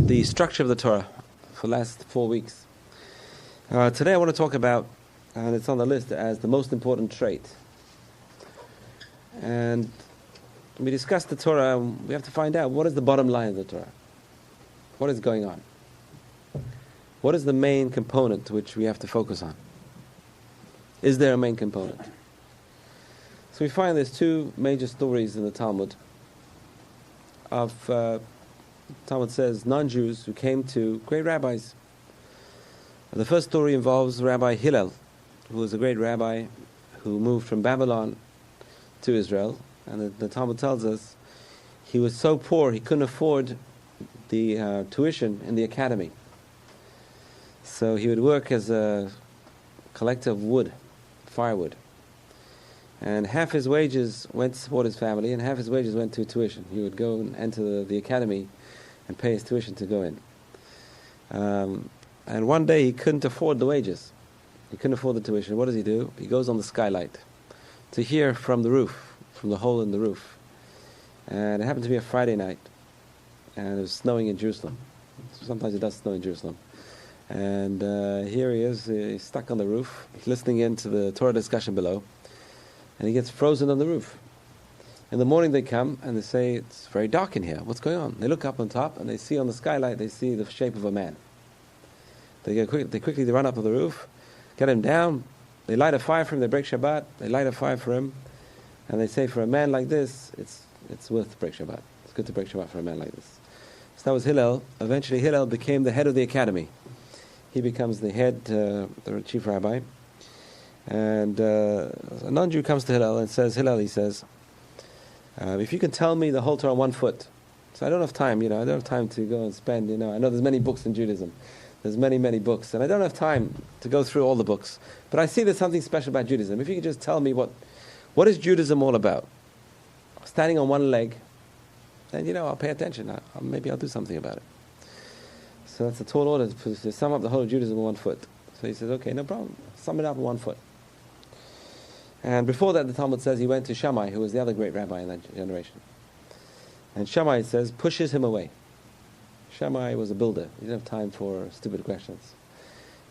the structure of the Torah for the last 4 weeks. Today I want to talk about, and it's on the list as the most important trait. And when we discuss the Torah, we have to find out what is the bottom line of the Torah. What is going on? What is the main component which we have to focus on? Is there a main component? So we find there's two major stories in the Talmud of Talmud says non-Jews who came to great rabbis. And the first story involves Rabbi Hillel, who was a great rabbi who moved from Babylon to Israel. And the Talmud tells us he was so poor he couldn't afford the tuition in the academy. So he would work as a collector of wood, firewood. And half his wages went to support his family, and half his wages went to tuition. He would go and enter the academy and pay his tuition to go in. And one day he couldn't afford the wages. He couldn't afford the tuition. What does he do? He goes on the skylight to hear from the roof, from the hole in the roof. And it happened to be a Friday night. And it was snowing in Jerusalem. Sometimes it does snow in Jerusalem. And here he is, he's stuck on the roof, listening in to the Torah discussion below. And he gets frozen on the roof. In the morning they come and they say, it's very dark in here. What's going on? They look up on top and they see on the skylight, they see the shape of a man. They quickly run up on the roof, get him down. They light a fire for him. They break Shabbat. They light a fire for him. And they say, for a man like this, it's worth to break Shabbat. It's good to break Shabbat for a man like this. So that was Hillel. Eventually Hillel became the head of the academy. He becomes the head, the chief rabbi. And a non-Jew comes to Hillel and says, he says, if you can tell me the whole Torah on 1 foot. So I don't have time, I don't have time to go and spend, I know there's many books in Judaism. There's many, many books. And I don't have time to go through all the books. But I see there's something special about Judaism. If you could just tell me what is Judaism all about? Standing on one leg, then, I'll pay attention. Maybe I'll do something about it. So that's a tall order to sum up the whole of Judaism in 1 foot. So he says, okay, no problem. Sum it up in 1 foot. And before that, the Talmud says he went to Shammai, who was the other great rabbi in that generation. And Shammai, it says, pushes him away. Shammai was a builder. He didn't have time for stupid questions.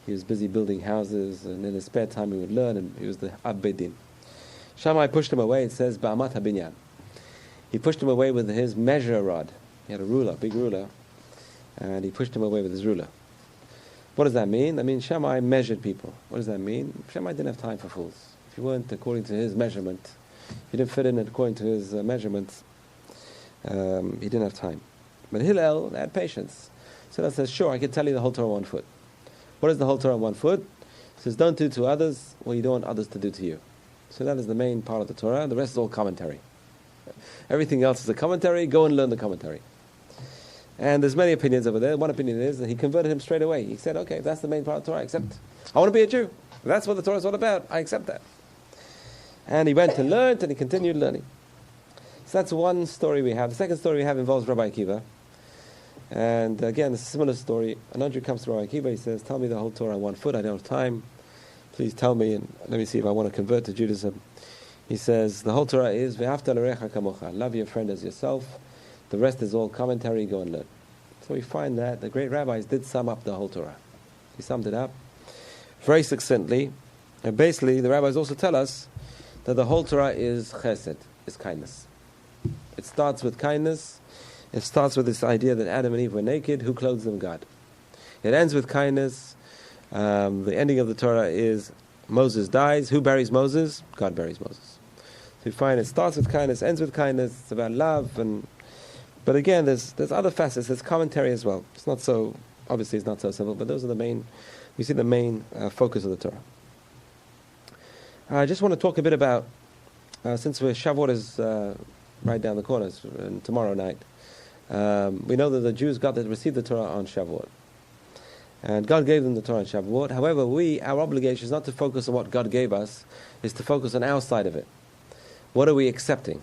He was busy building houses, and in his spare time he would learn, and he was the Ab Beit Din. Shammai pushed him away. It says, Ba'amat HaBinyan. He pushed him away with his measure rod. He had a ruler, big ruler, and he pushed him away with his ruler. What does that mean? That means Shammai measured people. What does that mean? Shammai didn't have time for fools. If you weren't according to his measurement, if you didn't fit in according to his measurements, he didn't have time. But Hillel had patience. So that says, sure, I can tell you the whole Torah on 1 foot. What is the whole Torah on 1 foot? It says, don't do to others what you don't want others to do to you. So that is the main part of the Torah. The rest is all commentary. Everything else is a commentary. Go and learn the commentary. And there's many opinions over there. One opinion is that he converted him straight away. He said, okay, if that's the main part of the Torah, I accept. I want to be a Jew. If that's what the Torah is all about, I accept that. And he went and learned, and he continued learning. So that's one story we have. The second story we have involves Rabbi Akiva. And again, it's a similar story. A non-Jew comes to Rabbi Akiva. He says, tell me the whole Torah on 1 foot. I don't have time. Please tell me, and let me see if I want to convert to Judaism. He says, the whole Torah is, Ve'afta l'recha kamocha. Love your friend as yourself. The rest is all commentary. Go and learn. So we find that the great rabbis did sum up the whole Torah. He summed it up very succinctly. And basically, the rabbis also tell us that the whole Torah is chesed, is kindness. It starts with kindness. It starts with this idea that Adam and Eve were naked. Who clothes them? God. It ends with kindness. The ending of the Torah is Moses dies. Who buries Moses? God buries Moses. So we find it starts with kindness, ends with kindness. It's about love. But again, there's other facets. There's commentary as well. It's not so, obviously it's not so simple, but those are we see the main focus of the Torah. I just want to talk a bit about, since Shavuot is right down the corner, and tomorrow night, we know that the Jews received the Torah on Shavuot. And God gave them the Torah on Shavuot. However, our obligation is not to focus on what God gave us, is to focus on our side of it. What are we accepting?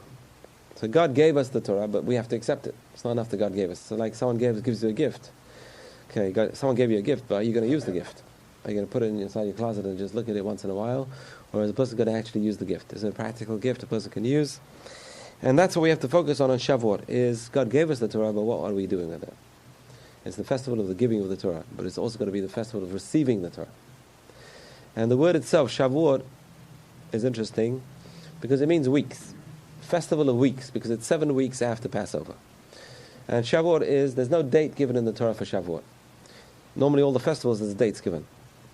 So God gave us the Torah, but we have to accept it. It's not enough that God gave us. So like someone gives you a gift. Okay, someone gave you a gift, but are you going to use the gift? Are you going to put it inside your closet and just look at it once in a while? Or is a person going to actually use the gift? Is it a practical gift a person can use? And that's what we have to focus on Shavuot, is God gave us the Torah, but what are we doing with it? It's the festival of the giving of the Torah, but it's also going to be the festival of receiving the Torah. And the word itself, Shavuot, is interesting because it means weeks. Festival of weeks, because it's 7 weeks after Passover. And Shavuot there's no date given in the Torah for Shavuot. Normally all the festivals there's dates given.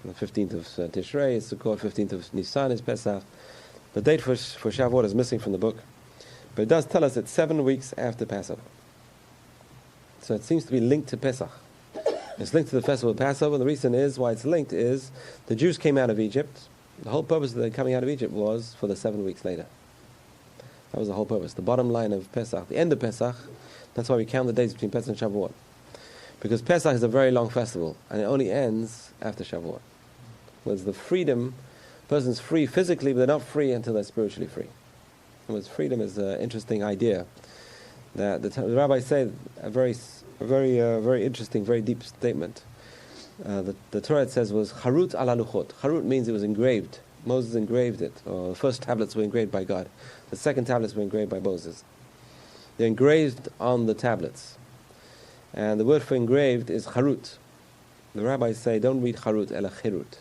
The 15th of Tishrei is Sukkot, 15th of Nisan is Pesach. The date for Shavuot is missing from the book. But it does tell us it's 7 weeks after Passover. So it seems to be linked to Pesach. It's linked to the festival of Passover. The reason why it's linked is the Jews came out of Egypt. The whole purpose of their coming out of Egypt was for the 7 weeks later. That was the whole purpose. The bottom line of Pesach, the end of Pesach, that's why we count the days between Pesach and Shavuot. Because Pesach is a very long festival, and it only ends after Shavuot. Whereas the freedom, a person's free physically, but they're not free until they're spiritually free. Whereas freedom is an interesting idea. That the rabbis say a very interesting, very deep statement. The Torah, it says, was Harut ala luchot. Harut means it was engraved. Moses engraved it. Or the first tablets were engraved by God. The second tablets were engraved by Moses. They're engraved on the tablets. And the word for engraved is Harut. The rabbis say, don't read Harut, ela Chirut.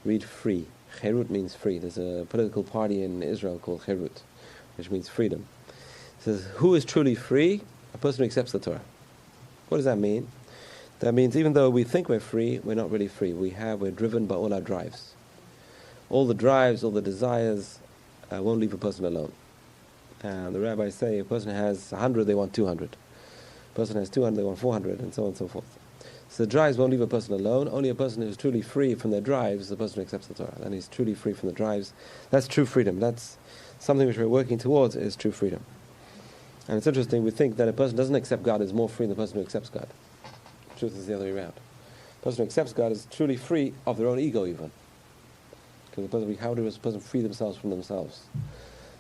Read free. Chirut means free. There's a political party in Israel called Chirut, which means freedom. It says, who is truly free? A person who accepts the Torah. What does that mean? That means even though we think we're free, we're not really free. We're driven by all our drives. All the drives, all the desires won't leave a person alone. And the rabbis say a person has 100, they want 200. A person has 200, they want 400, and so on and so forth. So the drives won't leave a person alone. Only a person who's truly free from their drives is the person who accepts the Torah. And he's truly free from the drives. That's true freedom. That's something which we're working towards, is true freedom. And it's interesting, we think that a person who doesn't accept God is more free than the person who accepts God. The truth is the other way around. The person who accepts God is truly free of their own ego even. Because how does a person free themselves from themselves?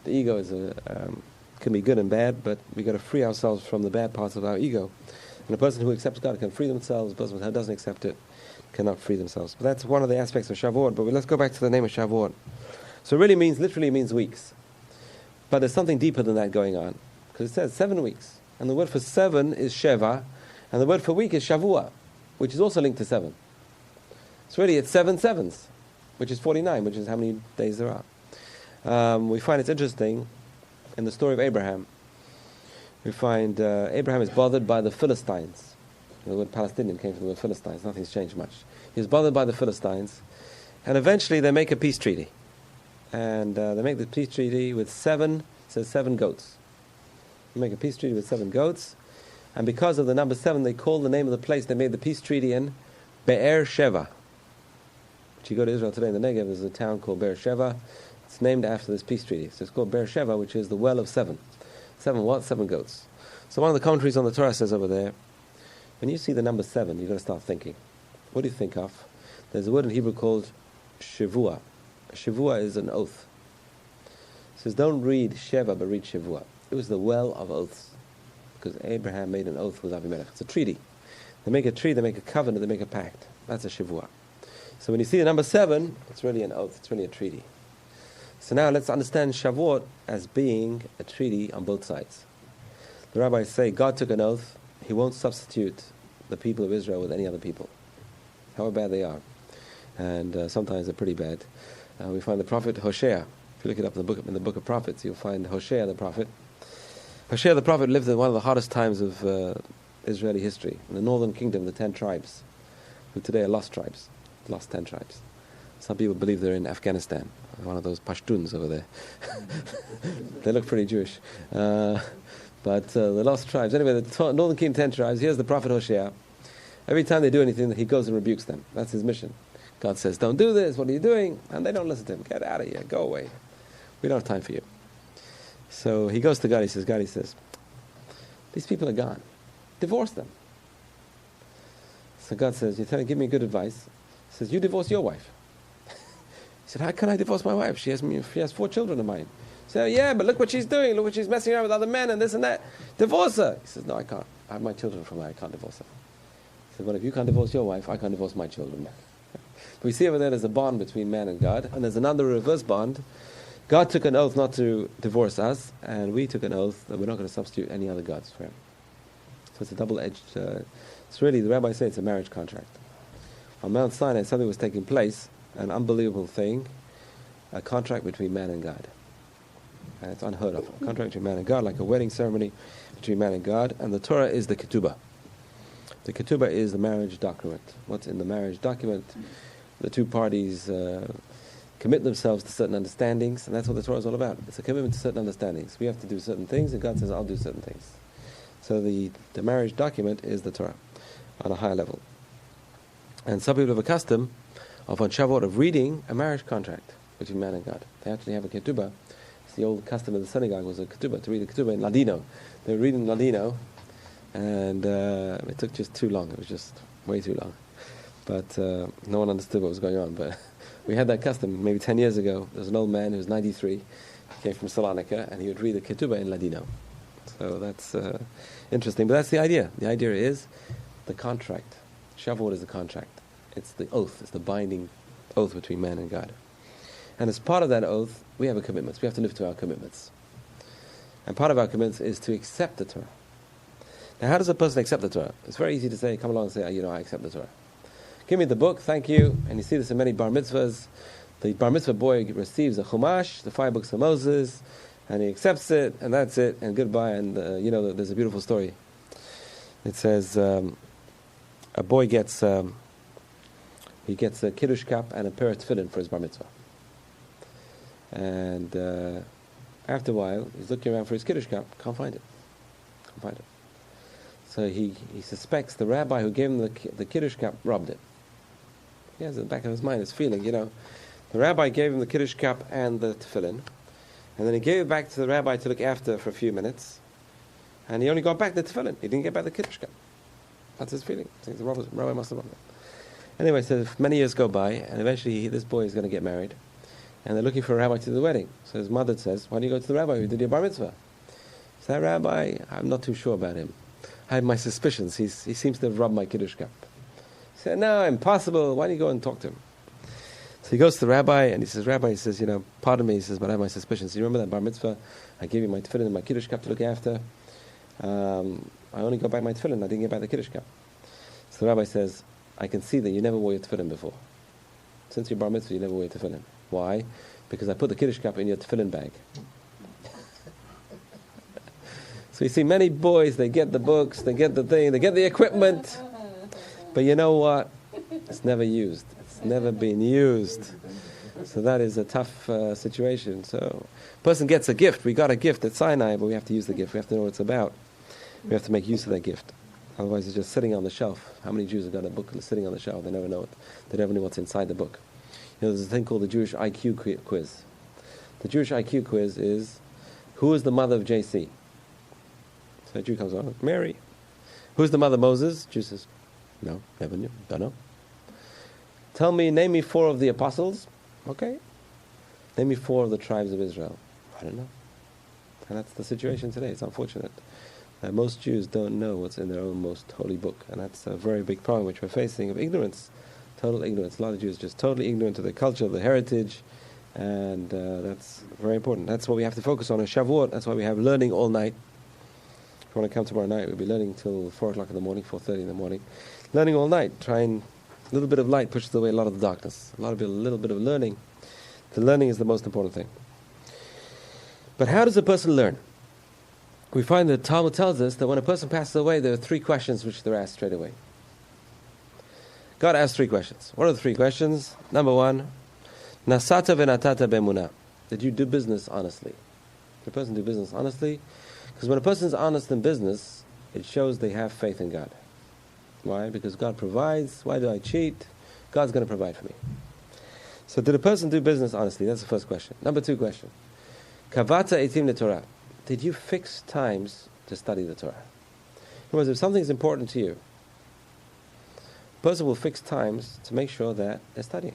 The ego can be good and bad, but we've got to free ourselves from the bad parts of our ego. And a person who accepts God can free themselves. A person who doesn't accept it cannot free themselves. But that's one of the aspects of Shavuot. But let's go back to the name of Shavuot. So it literally means weeks. But there's something deeper than that going on. Because it says 7 weeks. And the word for 7 is Sheva. And the word for week is Shavua, which is also linked to 7. So really it's 7 sevens, which is 49, which is how many days there are. We find it's interesting in the story of Abraham. We find Abraham is bothered by the Philistines. The word Palestinian came from the word Philistines. Nothing's changed much. He's bothered by the Philistines. And eventually they make a peace treaty. And they make the peace treaty with 7 goats. They make a peace treaty with 7 goats. And because of the number 7, they call the name of the place they made the peace treaty in Be'er Sheva. If you go to Israel today in the Negev, there's a town called Be'er Sheva. It's named after this peace treaty. So it's called Be'er Sheva, which is the well of 7. 7 what? 7 goats. So one of the commentaries on the Torah says over there, when you see the number 7, you've got to start thinking. What do you think of? There's a word in Hebrew called Shavua. Shavua is an oath. It says don't read Sheva, but read Shavua. It was the well of oaths. Because Abraham made an oath with Abimelech. It's a treaty. They make a treaty, they make a covenant, they make a pact. That's a Shavua. So when you see the number 7, it's really an oath, it's really a treaty. So now let's understand Shavuot as being a treaty on both sides. The rabbis say God took an oath, he won't substitute the people of Israel with any other people, however bad they are. And sometimes they're pretty bad. We find the prophet Hosea. If you look it up in the book of prophets, you'll find Hosea the prophet. Hosea the prophet lived in one of the hardest times of Israeli history. In the northern kingdom, the 10 tribes, who today are lost tribes. Lost 10 tribes. Some people believe they're in Afghanistan, one of those Pashtuns over there. They look pretty Jewish. But the lost tribes. Anyway, the northern kingdom, 10 tribes. Here's the prophet Hosea. Every time they do anything, he goes and rebukes them. That's his mission. God says, don't do this, what are you doing? And they don't listen to him. Get out of here, go away. We don't have time for you. So he goes to God, he says, these people are gone. Divorce them. So God says, give me good advice. He says, you divorce your wife. He said, how can I divorce my wife? She has 4 children of mine. He said, yeah, but look what she's doing. Look what she's messing around with other men and this and that. Divorce her. He says, no, I can't. I have my children from her. I can't divorce her. He said, well, if you can't divorce your wife, I can't divorce my children. We see over there's a bond between man and God, and there's another reverse bond. God took an oath not to divorce us, and we took an oath that we're not going to substitute any other gods for him. So it's a double-edged It's really, the rabbis say it's a marriage contract. On Mount Sinai, something was taking place, an unbelievable thing, a contract between man and God. And it's unheard of. A contract between man and God, like a wedding ceremony between man and God. And the Torah is the ketubah. The ketubah is the marriage document. What's in the marriage document? The two parties commit themselves to certain understandings, and that's what the Torah is all about. It's a commitment to certain understandings. We have to do certain things, and God says, I'll do certain things. So the marriage document is the Torah on a higher level. And some people have a custom of on Shavuot of reading a marriage contract between man and God. They actually have a ketubah. It's the old custom of the synagogue was a ketubah, to read a ketubah in Ladino. They were reading Ladino, and it took just too long. It was just way too long. But no one understood what was going on. But we had that custom maybe 10 years ago. There was an old man who was 93. He came from Salonika, and he would read the ketubah in Ladino. So that's interesting. But that's the idea. The idea is the contract. Shavuot is the contract. It's the oath. It's the binding oath between man and God. And as part of that oath, we have a commitment. We have to live to our commitments. And part of our commitments is to accept the Torah. Now, how does a person accept the Torah? It's very easy to say, come along and say, I accept the Torah. Give me the book, thank you. And you see this in many bar mitzvahs. The bar mitzvah boy receives a chumash, the 5 books of Moses, and he accepts it, and that's it, and goodbye. And there's a beautiful story. It says a boy gets a kiddush cap and a pair of tefillin for his bar mitzvah. And after a while, he's looking around for his kiddush cap, can't find it. So he suspects the rabbi who gave him the kiddush cap robbed it. He has in the back of his mind this feeling, the rabbi gave him the kiddush cap and the tefillin, and then he gave it back to the rabbi to look after for a few minutes, and he only got back the tefillin. He didn't get back the kiddush cap. That's his feeling. I think the rabbi must have robbed it. Anyway, so many years go by, and eventually this boy is going to get married, and they're looking for a rabbi to do the wedding. So his mother says, why don't you go to the rabbi who did your bar mitzvah? So that rabbi, I'm not too sure about him. I have my suspicions. He seems to have robbed my kiddush cap. He said, no, impossible. Why don't you go and talk to him? So he goes to the rabbi, and he says, pardon me, he says, but I have my suspicions. You remember that bar mitzvah? I gave you my tefillin and my kiddush cap to look after. I only got back my tefillin. I didn't get back the kiddush cap. So the rabbi says, I can see that you never wore your tefillin before. Since your bar mitzvah, you never wore your tefillin. Why? Because I put the kiddush cap in your tefillin bag. So you see many boys, they get the books, they get the thing, they get the equipment, but you know what? It's never used. It's never been used. So that is a tough situation. So a person gets a gift. We got a gift at Sinai, but we have to use the gift. We have to know what it's about. We have to make use of that gift. Otherwise it's just sitting on the shelf. How many Jews have got a book sitting on the shelf? They never know it. They never know what's inside the book. There's a thing called the Jewish IQ quiz. The Jewish IQ quiz is, who is the mother of JC? So a Jew comes on, Mary. Who's the mother of Moses? Jew says, no, never knew, don't know. Name me 4 of the apostles. Okay. Name me 4 of the tribes of Israel. I don't know. And that's the situation today. It's unfortunate. Most Jews don't know what's in their own most holy book. And that's a very big problem which we're facing of ignorance. Total ignorance. A lot of Jews are just totally ignorant of their culture, their heritage. And that's very important. That's what we have to focus on Shavuot. That's why we have learning all night. If you want to come tomorrow night, we'll be learning till 4 o'clock in the morning, 4:30 in the morning. Learning all night. Trying a little bit of light pushes away a lot of the darkness. A little bit of learning. The learning is the most important thing. But how does a person learn? We find that Talmud tells us that when a person passes away, there are 3 questions which they're asked straight away. God asked 3 questions. What are the 3 questions? Number 1, Nasata v'natata b'emunah. Did you do business honestly? Did a person do business honestly? Because when a person is honest in business, it shows they have faith in God. Why? Because God provides. Why do I cheat? God's going to provide for me. So did a person do business honestly? That's the first question. Number 2 question. Kavata etim Torah. Did you fix times to study the Torah? In other words, if something is important to you, a person will fix times to make sure that they're studying.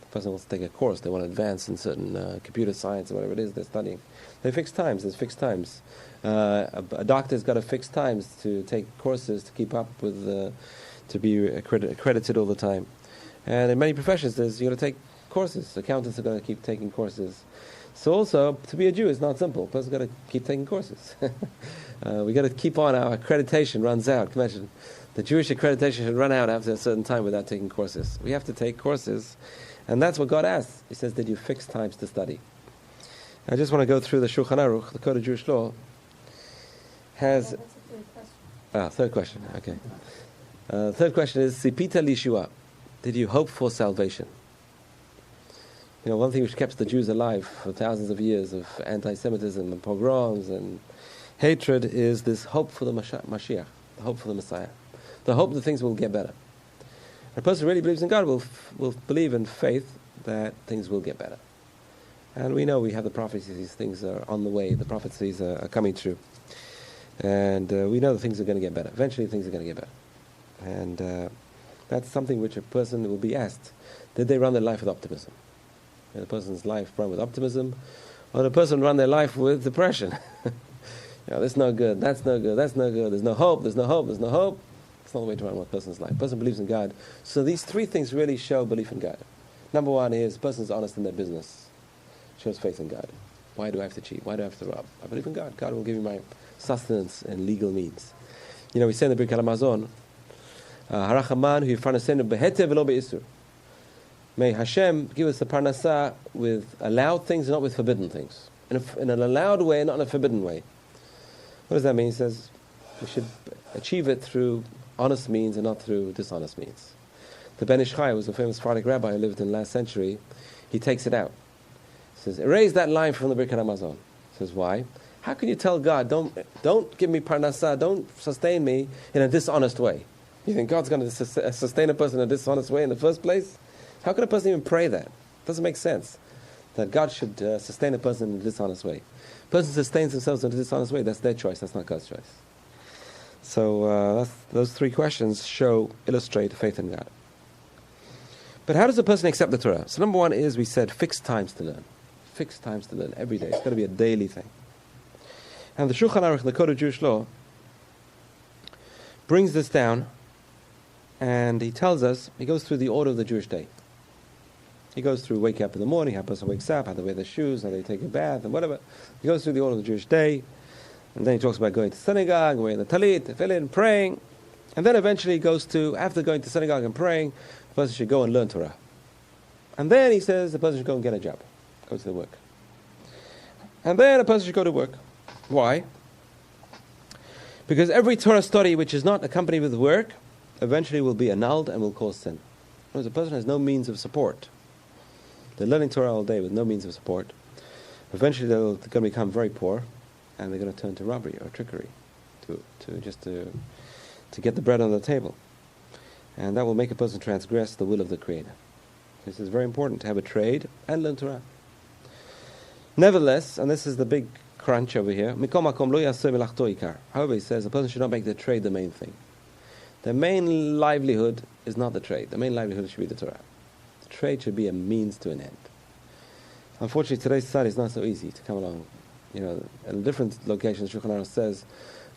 The person wants to take a course, they want to advance in certain computer science or whatever it is they're studying. They fix times, there's fixed times. A doctor's got to fix times to take courses to keep up with, to be accredited all the time. And in many professions, you got to take courses. Accountants are going to keep taking courses. So also, to be a Jew is not simple. A person's got to keep taking courses. We got to keep on, our accreditation runs out. Imagine, The Jewish accreditation should run out after a certain time without taking courses. We have to take courses, and that's what God asks. He says, did you fix times to study? I just want to go through the Shulchan Aruch, the Code of Jewish Law, has... That's a third question. Third question, okay. Third question is, Sipita Lishua, did you hope for salvation? You know, one thing which kept the Jews alive for thousands of years of anti-Semitism and pogroms and hatred is this hope for the Mashiach, the hope for the Messiah, the hope that things will get better. A person who really believes in God will believe in faith that things will get better. And we know we have the prophecies, things are on the way, the prophecies are coming true. And we know that things are going to get better. Eventually things are going to get better. And that's something which a person will be asked. Did they run their life with optimism? Did the person's life run with optimism? Or did the person run their life with depression? This no good, that's no good, that's no good, there's no hope, there's no hope, there's no hope. It's not the way to run one person's life. A person believes in God. So these three things really show belief in God. Number one is a person is honest in their business. Shows faith in God. Why do I have to cheat? Why do I have to rob? I believe in God. God will give me my sustenance and legal means. You know, we say in the Birkat Hamazon, Harachaman hu yifranasenu behetev v'lo be'isur. May Hashem give us the parnasah with allowed things and not with forbidden things. In an allowed way, not in a forbidden way. What does that mean? He says we should achieve it through honest means and not through dishonest means. The Ben Ish Chai was a famous Sephardic rabbi who lived in the last century. He takes it out. He says, erase that line from the Birkat Hamazon. He says, why? How can you tell God, don't give me parnasah, don't sustain me in a dishonest way? You think God's going to sustain a person in a dishonest way in the first place? How can a person even pray that? It doesn't make sense that God should sustain a person in a dishonest way. A person sustains themselves in a dishonest way, that's their choice, that's not God's choice. So those three questions illustrate faith in God. But how does a person accept the Torah? So number one is, we said, fixed times to learn. Fixed times to learn every day. It's got to be a daily thing. And the Shulchan Aruch, the Code of Jewish Law, brings this down, and he tells us, he goes through the order of the Jewish day. He goes through wake up in the morning, how a person wakes up, how they wear their shoes, how they take a bath, and whatever. He goes through the order of the Jewish day, and then he talks about going to synagogue, wearing the talit, tefillin, praying, and then eventually he goes to, after going to synagogue and praying, the person should go and learn Torah. And then he says the person should go and get a job, go to the work. And then a person should go to work. Why? Because every Torah study which is not accompanied with work eventually will be annulled and will cause sin. Because a person has no means of support. They're learning Torah all day with no means of support. Eventually they're going to become very poor, and they're going to turn to robbery or trickery to get the bread on the table. And that will make a person transgress the will of the Creator. This is very important, to have a trade and learn Torah. Nevertheless, and this is the big crunch over here, however, he says a person should not make the trade the main thing. The main livelihood is not the trade. The main livelihood should be the Torah. The trade should be a means to an end. Unfortunately, today's society is not so easy to come along. You know, in different locations, Shulchan Aruch says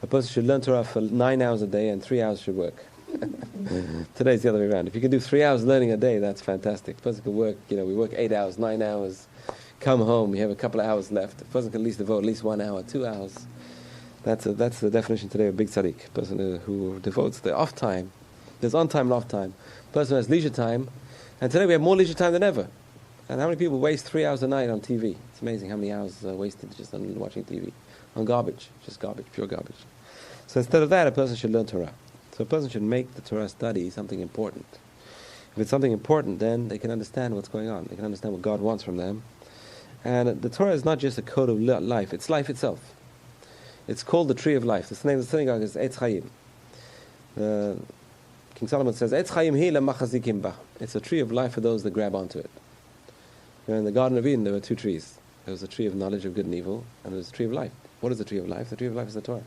a person should learn Torah for 9 hours a day and 3 hours should work. Today's the other way around. If you can do 3 hours learning a day, that's fantastic. A person can work, we work 8 hours, 9 hours, come home, we have a couple of hours left. A person can at least devote at least 1 hour, 2 hours. That's the definition today of big tzaddik. A person who devotes the off time. There's on time and off time. A person who has leisure time. And today we have more leisure time than ever. And how many people waste 3 hours a night on TV? It's amazing how many hours are wasted just on watching TV. On garbage. Just garbage, pure garbage. So instead of that, a person should learn Torah. So a person should make the Torah study something important. If it's something important, then they can understand what's going on. They can understand what God wants from them. And the Torah is not just a code of life. It's life itself. It's called the tree of life. The name of the synagogue is Eitz Chaim. King Solomon says, Eitz Chaim hi lemachazikim ba. It's a tree of life for those that grab onto it. In the Garden of Eden, there were two trees. There was a tree of knowledge of good and evil, and there was a tree of life. What is the tree of life? The tree of life is the Torah.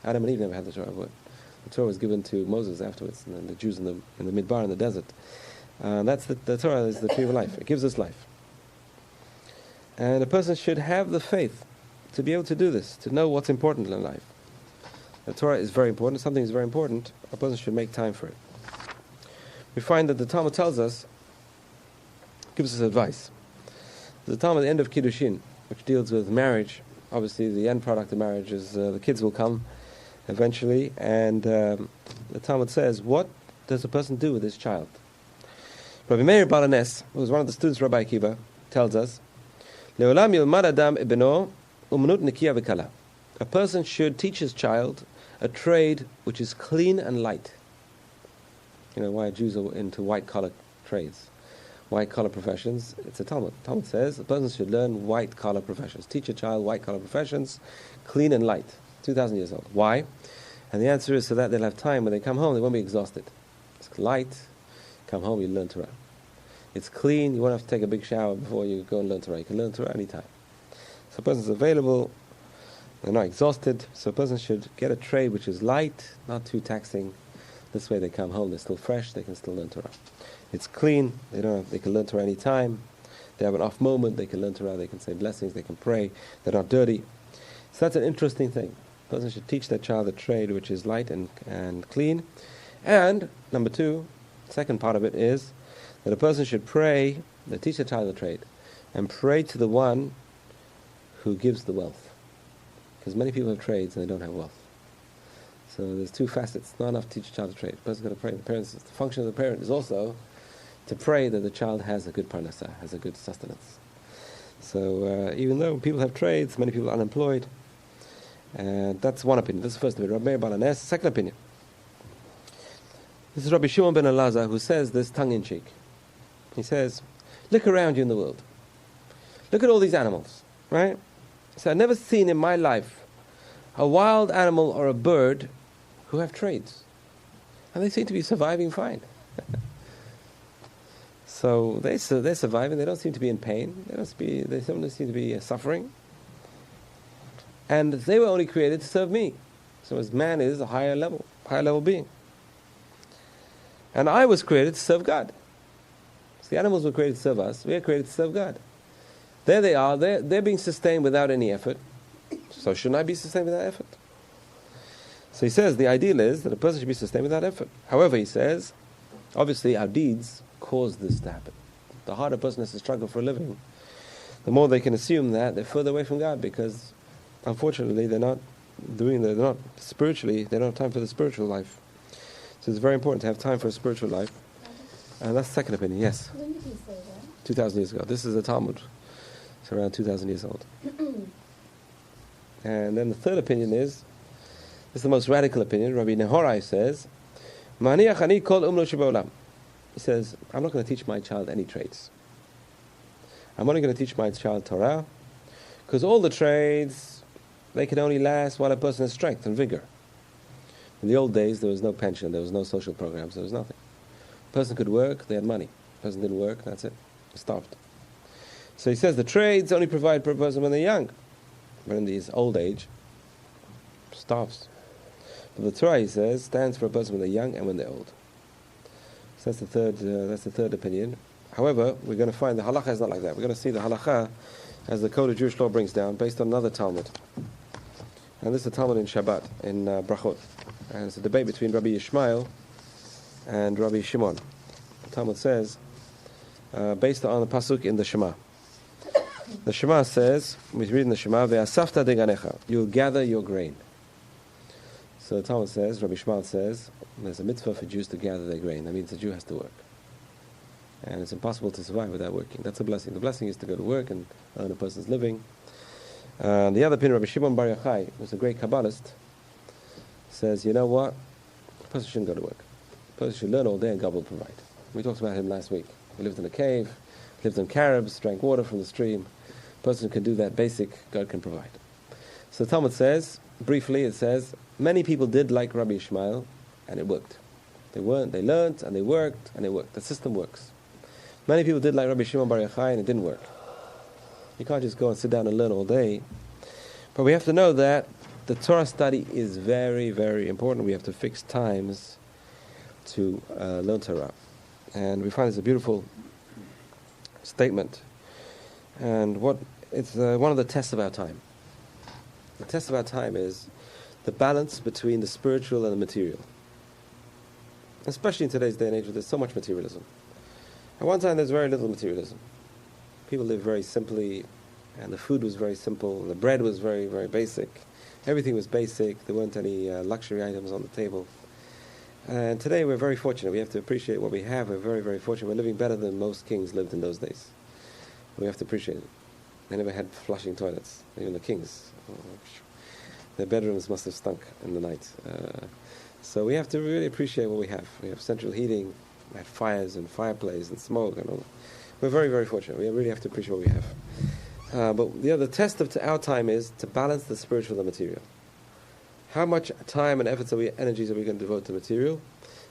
Adam and Eve never had the Torah. The Torah was given to Moses afterwards, and then the Jews in the Midbar, in the desert. That's the Torah is the tree of life. It gives us life. And a person should have the faith to be able to do this, to know what's important in life. The Torah is very important. If something is very important, a person should make time for it. We find that the Talmud tells us, gives us advice. The Talmud at the end of Kiddushin, which deals with marriage. Obviously, the end product of marriage is the kids will come eventually, and the Talmud says, what does a person do with his child? Rabbi Meir Balanes, who was one of the students of Rabbi Akiva, tells us, Le'olam yilmad adam ibno umnut nikiya v'kala. A person should teach his child a trade which is clean and light. You know why Jews are into white-collar trades, white-collar professions. It's a Talmud. Talmud says a person should learn white-collar professions. Teach a child white-collar professions, clean and light. 2,000 years old. Why? And the answer is so that they'll have time when they come home, they won't be exhausted. It's light, come home, you learn Torah. It's clean, you won't have to take a big shower before you go and learn Torah. You can learn Torah anytime. So a person's available, they're not exhausted, so a person should get a trade which is light, not too taxing. This way they come home, they're still fresh, they can still learn Torah. It's clean, they can learn Torah anytime. They have an off moment, they can learn Torah, they can say blessings, they can pray, they're not dirty. So that's an interesting thing. A person should teach their child a trade which is light and clean. And, number two, second part of it is that a person should pray, they teach their child a trade, and pray to the one who gives the wealth. Because many people have trades and they don't have wealth. So there's two facets. It's not enough to teach a child a trade. The person's got to pray. The function of the parent is also to pray that the child has a good parnasa, has a good sustenance. So even though people have trades, many people are unemployed. And that's one opinion. That's the first opinion. Rabbi Meir Balanes, second opinion. This is Rabbi Shimon ben Elazar who says this tongue-in-cheek. He says, look around you in the world. Look at all these animals, right? So I've never seen in my life a wild animal or a bird who have trades. And they seem to be surviving fine. So they're surviving, they don't seem to be in pain, they don't seem to be suffering. And they were only created to serve me. So as man is a higher level being. And I was created to serve God. So the animals were created to serve us, we are created to serve God. There they are, they're being sustained without any effort. So shouldn't I be sustained without effort? So he says the ideal is that a person should be sustained without effort. However, he says, obviously our deeds cause this to happen. The harder a person has to struggle for a living, the more they can assume that they're further away from God, because unfortunately they don't have time for the spiritual life. So it's very important to have time for a spiritual life. And that's the second opinion, yes. When did he say that? 2,000 years ago. This is the Talmud. It's around 2,000 years old. And then the third opinion is the most radical opinion. Rabbi Nehorai says, Maniach ani kol umlo sheba'olam. He says, I'm not going to teach my child any trades. I'm only going to teach my child Torah, because all the trades, they can only last while a person has strength and vigor. In the old days, there was no pension, there was no social programs, there was nothing. A person could work, they had money. A person didn't work, that's it. Stopped. So he says the trades only provide for a person when they're young. But in his old age, stops. But the Torah, he says, stands for a person when they're young and when they're old. So that's the third opinion. However, we're going to find the halacha is not like that. We're going to see the halacha as the Code of Jewish Law brings down, based on another Talmud. And this is a Talmud in Shabbat, in Brachot. And it's a debate between Rabbi Yishmael and Rabbi Shimon. The Talmud says, based on the pasuk in the Shema. The Shema says, we read in the Shema, Ve'asafta deganecha, you'll gather your grain. So the Talmud says, Rabbi Shmuel says, there's a mitzvah for Jews to gather their grain. That means the Jew has to work. And it's impossible to survive without working. That's a blessing. The blessing is to go to work and earn a person's living. The other opinion, Rabbi Shimon Bar Yochai, who's a great Kabbalist, says, you know what? A person shouldn't go to work. A person should learn all day and God will provide. We talked about him last week. He lived in a cave, lived on carobs, drank water from the stream. A person can do that basic, God can provide. So the Talmud says, briefly it says, many people did like Rabbi Ishmael, and it worked. They learned, and they worked, and it worked. The system works. Many people did like Rabbi Shimon Bar Yochai, and it didn't work. You can't just go and sit down and learn all day. But we have to know that the Torah study is very, very important. We have to fix times to learn Torah. And we find it's a beautiful statement. And it's one of the tests of our time. The test of our time is the balance between the spiritual and the material. Especially in today's day and age where there's so much materialism. At one time there's very little materialism. People lived very simply, and the food was very simple, the bread was very, very basic. Everything was basic, there weren't any luxury items on the table. And today we're very fortunate. We have to appreciate what we have. We're very, very fortunate. We're living better than most kings lived in those days. We have to appreciate it. They never had flushing toilets, even the kings. Their bedrooms must have stunk in the night. So we have to really appreciate what we have. We have central heating, we had fires and fireplace and smoke and all that. We're very, very fortunate. We really have to appreciate what we have. But the other test of our time is to balance the spiritual and the material. How much time and efforts energies are we going to devote to material?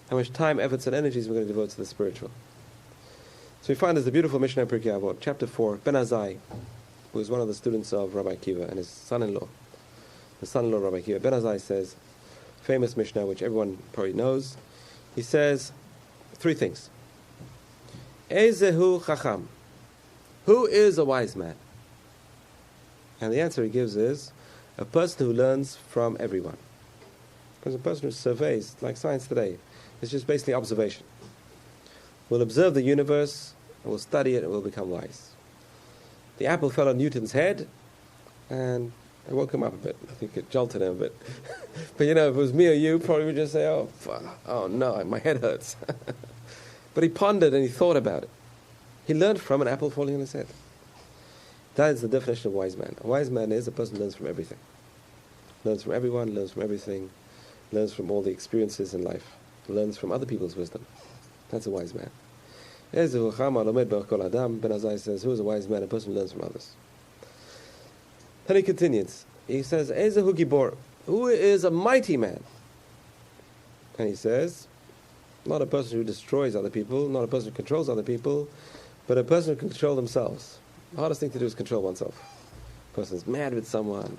How much time, efforts, and energies are we going to devote to the spiritual? So we find there's a beautiful Mishnah in Pirkei Avot, chapter 4, Ben Azai, who is one of the students of Rabbi Akiva, and his son-in-law. The son-in-law of Rabbi Akiva. Ben Azai says, famous Mishnah, which everyone probably knows. He says 3 things. Ezehu chacham. Who is a wise man? And the answer he gives is, a person who learns from everyone. Because a person who surveys, like science today, it's just basically observation. We'll observe the universe, and we'll study it, and we'll become wise. The apple fell on Newton's head, and it woke him up a bit. I think it jolted him a bit. But if it was me or you, probably would just say, oh no, my head hurts. But he pondered and he thought about it. He learned from an apple falling on his head. That is the definition of a wise man. A wise man is a person who learns from everything. Learns from everyone, learns from everything, learns from all the experiences in life, learns from other people's wisdom. That's a wise man. Ben Azai says, who is a wise man? A person who learns from others. Then he continues. He says, Ezehu Gibor, who is a mighty man? And he says, not a person who destroys other people, not a person who controls other people, but a person who can control themselves. The hardest thing to do is control oneself. A person is mad with someone,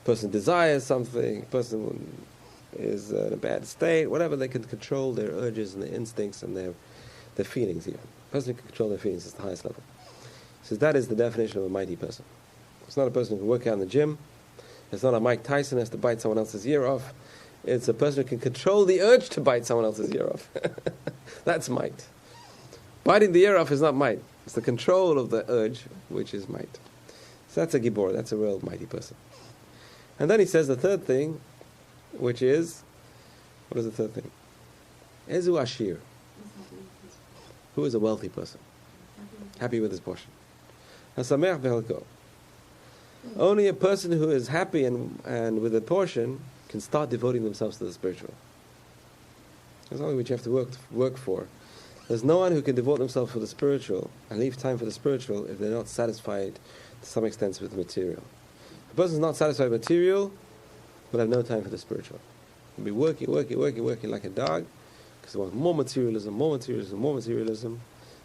a person desires something, a person is in a bad state, whatever, they can control their urges and their instincts and their feelings even. A person who can control their feelings is the highest level. He says that is the definition of a mighty person. It's not a person who can work out in the gym. It's not a Mike Tyson who has to bite someone else's ear off. It's a person who can control the urge to bite someone else's ear off. That's might. Biting the ear off is not might. It's the control of the urge, which is might. So that's a gibor. That's a real mighty person. And then he says the third thing, which is, what is the third thing? Ezu Ashir. Who is a wealthy person? Happy with his portion. Hasameach behelko. Only a person who is happy and with a portion can start devoting themselves to the spiritual. That's only what you have to work for. There's no one who can devote themselves for the spiritual and leave time for the spiritual if they're not satisfied to some extent with the material. If a person is not satisfied with material, will have no time for the spiritual. He'll be working like a dog, because they want more materialism.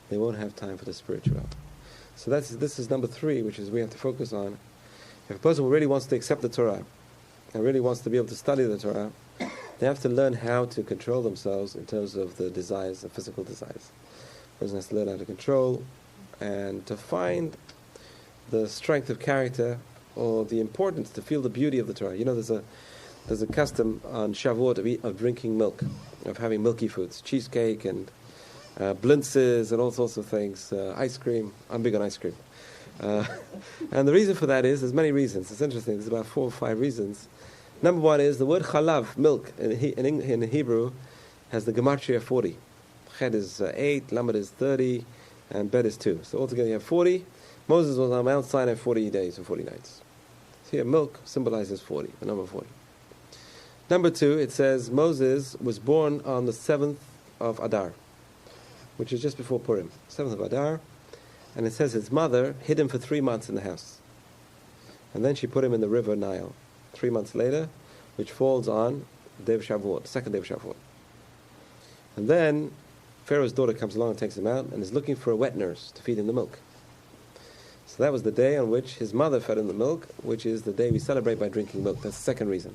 They won't have time for the spiritual. So this is number 3, which is we have to focus on. If a person really wants to accept the Torah and really wants to be able to study the Torah, they have to learn how to control themselves in terms of the desires, the physical desires. A person has to learn how to control and to find the strength of character or the importance to feel the beauty of the Torah. There's a custom on Shavuot of drinking milk, of having milky foods, cheesecake and blintzes and all sorts of things, ice cream. I'm big on ice cream. And the reason for that is, there's many reasons. It's interesting, there's about 4 or 5 reasons. Number 1 is the word chalav, milk, in Hebrew, has the gematria 40. Ched is 8, lamed is 30, and bet is 2. So altogether you have 40. Moses was on Mount Sinai 40 days and 40 nights. So here milk symbolizes 40, the number 40. Number 2, it says Moses was born on the 7th of Adar, which is just before Purim, 7th of Adar. And it says his mother hid him for 3 months in the house. And then she put him in the river Nile 3 months later, which falls on Day of Shavuot, second day of Shavuot. And then Pharaoh's daughter comes along and takes him out and is looking for a wet nurse to feed him the milk. So that was the day on which his mother fed him the milk, which is the day we celebrate by drinking milk. That's the second reason.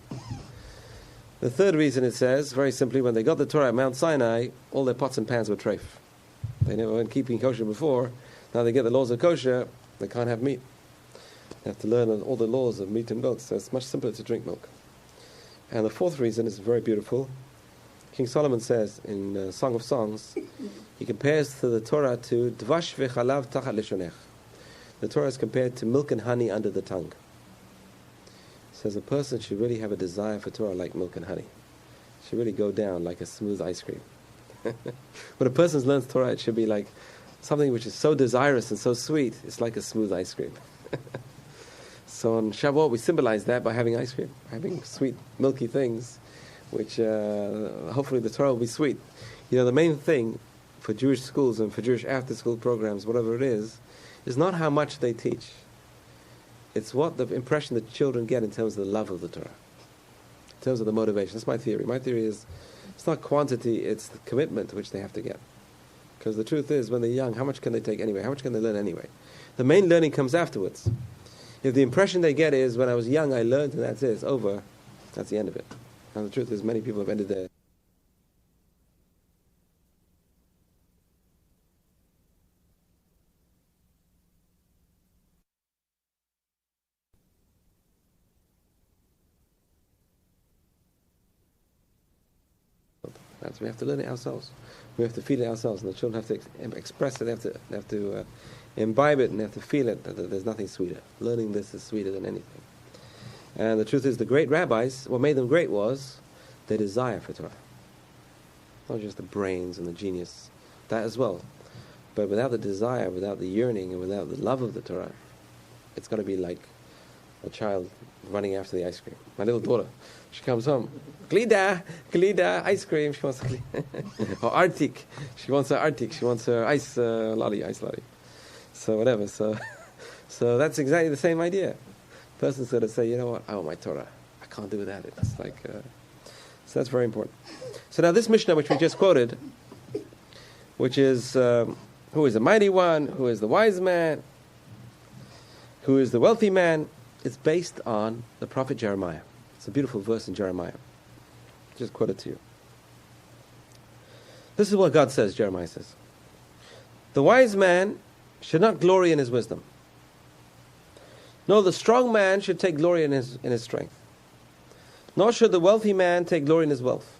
The third reason, it says, very simply, when they got the Torah at Mount Sinai, all their pots and pans were treif. They never went keeping kosher before. Now they get the laws of kosher, they can't have meat. They have to learn all the laws of meat and milk, so it's much simpler to drink milk. And the fourth reason is very beautiful. King Solomon says in Song of Songs, he compares to the Torah to Dvash v'chalav tachat leshonech. The Torah is compared to milk and honey under the tongue. It says a person should really have a desire for Torah like milk and honey. should really go down like a smooth ice cream. When a person learns Torah, it should be like something which is so desirous and so sweet, it's like a smooth ice cream. So on Shavuot, we symbolize that by having ice cream, having sweet, milky things, which hopefully the Torah will be sweet. You know, the main thing for Jewish schools and for Jewish after-school programs, whatever it is not how much they teach. It's what the impression that children get in terms of the love of the Torah, in terms of the motivation. That's my theory. My theory is it's not quantity, it's the commitment which they have to get. Because the truth is, when they're young, how much can they take anyway? How much can they learn anyway? The main learning comes afterwards. If the impression they get is, when I was young, I learned, and that's it, it's over, that's the end of it. And the truth is, many people have ended their... We have to learn it ourselves. We have to feel it ourselves, and the children have to express it. They have to imbibe it, and they have to feel it. That there's nothing sweeter. Learning this is sweeter than anything. And the truth is, the great rabbis, what made them great was their desire for Torah. Not just the brains and the genius, that as well. But without the desire, without the yearning, and without the love of the Torah, it's going to be like a child running after the ice cream. My little daughter, she comes home, Glida, ice cream. She wants or Arctic. She wants her Arctic. She wants her ice lolly. So whatever. So that's exactly the same idea. Person's going to say, you know what? I want my Torah. I can't do without it. It's like so that's very important. So now this Mishnah which we just quoted, which is who is the mighty one? Who is the wise man? Who is the wealthy man? It's based on the prophet Jeremiah. It's a beautiful verse in Jeremiah. Just quote it to you. This is what God says, Jeremiah says. The wise man should not glory in his wisdom. No, the strong man should take glory in his strength. Nor should the wealthy man take glory in his wealth.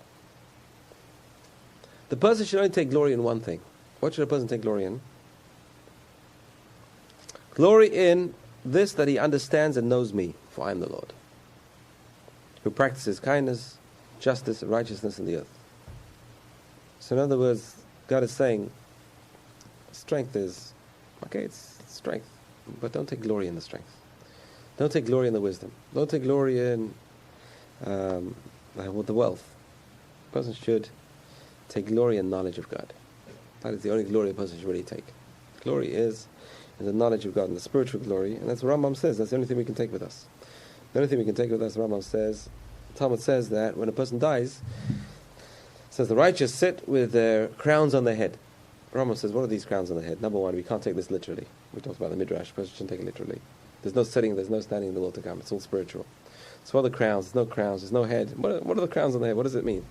The person should only take glory in one thing. What should a person take glory in? Glory in this, that he understands and knows me, for I am the Lord, who practices kindness, justice, and righteousness in the earth. So in other words, God is saying, strength is, okay, it's strength, but don't take glory in the strength. Don't take glory in the wisdom. Don't take glory in with the wealth. A person should take glory in knowledge of God. That is the only glory a person should really take. Glory is in the knowledge of God and the spiritual glory, and that's what Rambam says. That's the only thing we can take with us. The only thing we can take with us, Rambam says, Talmud says that when a person dies, it says the righteous sit with their crowns on their head. Rambam says, what are these crowns on the head? Number one, we can't take this literally. We talked about the Midrash. A person shouldn't take it literally. There's no sitting, there's no standing in the world to come. It's all spiritual. So what are the crowns? There's no crowns, there's no head. What are the crowns on the head? What does it mean?